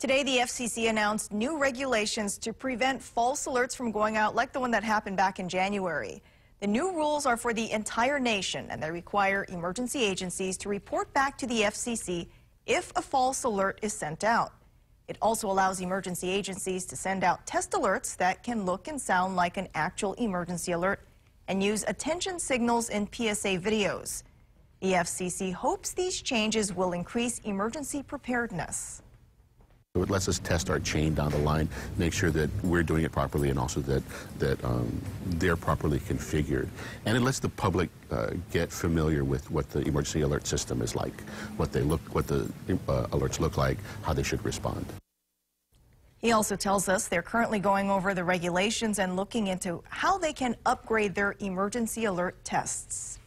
Today, the FCC announced new regulations to prevent false alerts from going out like the one that happened back in January. The new rules are for the entire nation, and they require emergency agencies to report back to the FCC if a false alert is sent out. It also allows emergency agencies to send out test alerts that can look and sound like an actual emergency alert and use attention signals in PSA videos. The FCC hopes these changes will increase emergency preparedness. It lets us test our chain down the line, make sure that we're doing it properly and also that they're properly configured. And it lets the public get familiar with what the emergency alert system is like, what the alerts look like, how they should respond. He also tells us they're currently going over the regulations and looking into how they can upgrade their emergency alert tests.